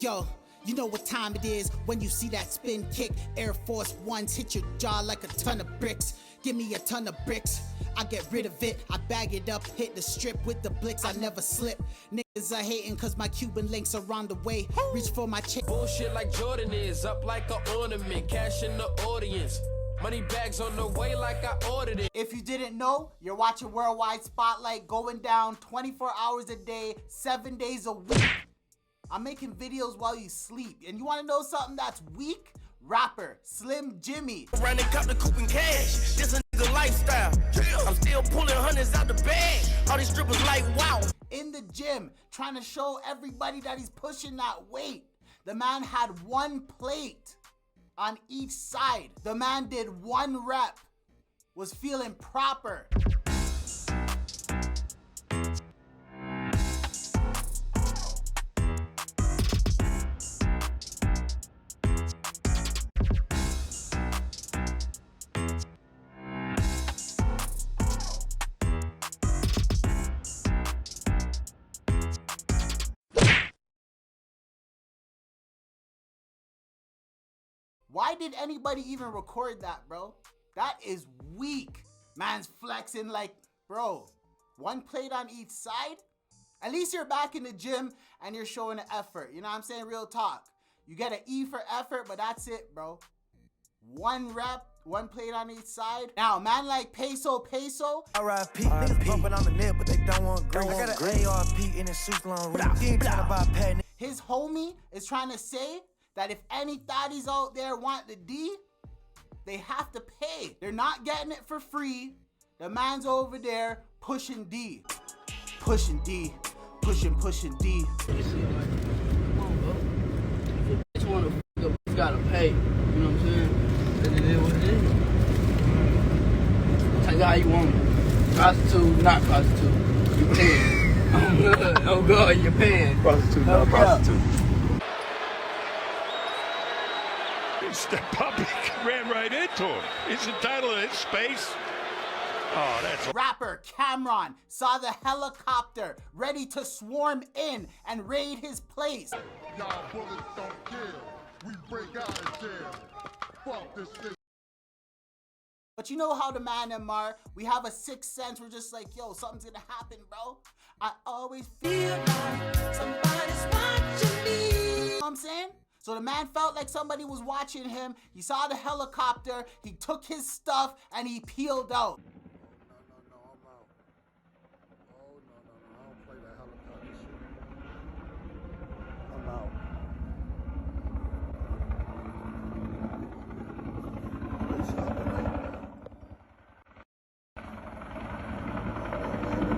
Yo, you know what time it is when you see that spin kick. Air Force Ones hit your jaw like a ton of bricks. Give me a ton of bricks, I get rid of it. I bag it up, hit the strip with the blicks, I never slip. Niggas are hating cause my Cuban links are on the way. Reach for my chick. Bullshit like Jordan is, up like an ornament. Cash in the audience, money bags on the way like I ordered it. If you didn't know, you're watching Worldwide Spotlight, going down 24 hours a day, 7 days a week. I'm making videos while you sleep. And you wanna know something that's weak? Rapper Slim Jimmy. Running cup the coop and cash. This a nigga lifestyle. I'm still pulling hundreds out the bag. All these strippers like wow. In the gym, trying to show everybody that he's pushing that weight. The man had 1 plate on each side. The man did 1 rep. Was feeling proper. Why did anybody even record that, bro? That is weak. Man's flexing like, bro, 1 plate on each side? At least you're back in the gym and you're showing the effort. You know what I'm saying? Real talk. You get an E for effort, but that's it, bro. 1 rep, 1 plate on each side. Now, man like Peso. R.I.P. Niggas bumping on the net, but they don't want green. I got an ARP in a suit long ring. You ain't trying to buy a pad. His homie is trying to say that if any thotties out there want the D, they have to pay. They're not getting it for free. The man's over there pushing D. Pushing D. Pushing D. Come on, bro. If a bitch wanna f*** up, you gotta pay. You know what I'm saying? And it is what it is. Take it how you want it. Prostitute, not prostitute. You paying. Oh God, you're paying. Prostitute, not prostitute. The public ran right into him. He's entitled to his space. Oh, that's... Rapper Camron saw the helicopter ready to swarm in and raid his place. Y'all bullets don't kill. We break out of jail. Fuck this shit. But you know how the man and Mar, we have a 6th sense. We're just like, yo, something's gonna happen, bro. I always feel like somebody's watching me. You know what I'm saying? So the man felt like somebody was watching him. He saw the helicopter, he took his stuff, and he peeled out. No, I'm out. Oh, no, I don't play that helicopter shit. I'm out. What's happening?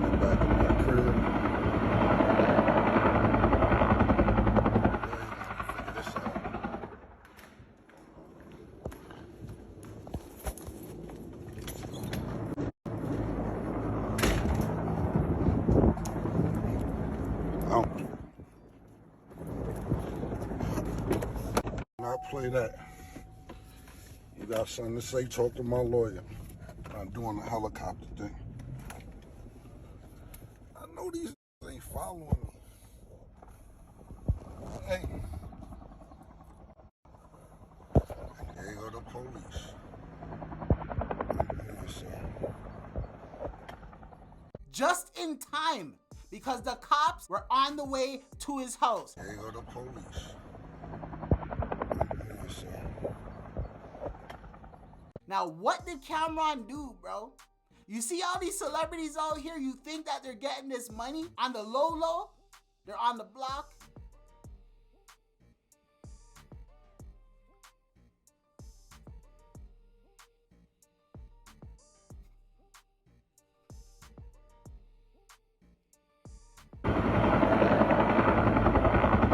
I'm back in my crib. Not play that. You got something to say, talk to my lawyer. I'm doing the helicopter thing. I know these ain't following me. Hey. There go the police. Yes, sir. Just in time, because the cops were on the way to his house. There go the police. Yes, sir. Now, what did Camron do, bro? You see all these celebrities out here, you think that they're getting this money on the low? They're on the block.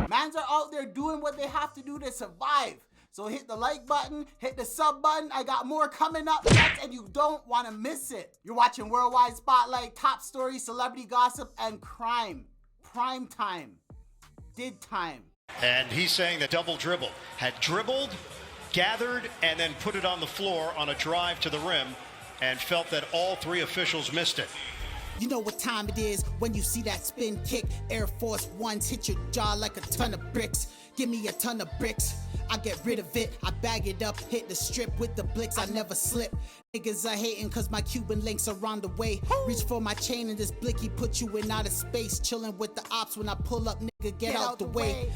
Mans are out there doing what they have to do to survive. So hit the like button, hit the sub button. I got more coming up next and you don't want to miss it. You're watching Worldwide Spotlight, top stories, celebrity gossip, and crime. Prime time. Did time. And he's saying that double dribble had dribbled, gathered, and then put it on the floor on a drive to the rim and felt that all 3 officials missed it. You know what time it is when you see that spin kick. Air Force Ones hit your jaw like a ton of bricks. Give me a ton of bricks, I get rid of it. I bag it up, hit the strip with the blicks, I never slip. Niggas are hating cause my Cuban links are on the way. Reach for my chain and this blicky put you in outer space. Chilling with the ops when I pull up, nigga, get out the way.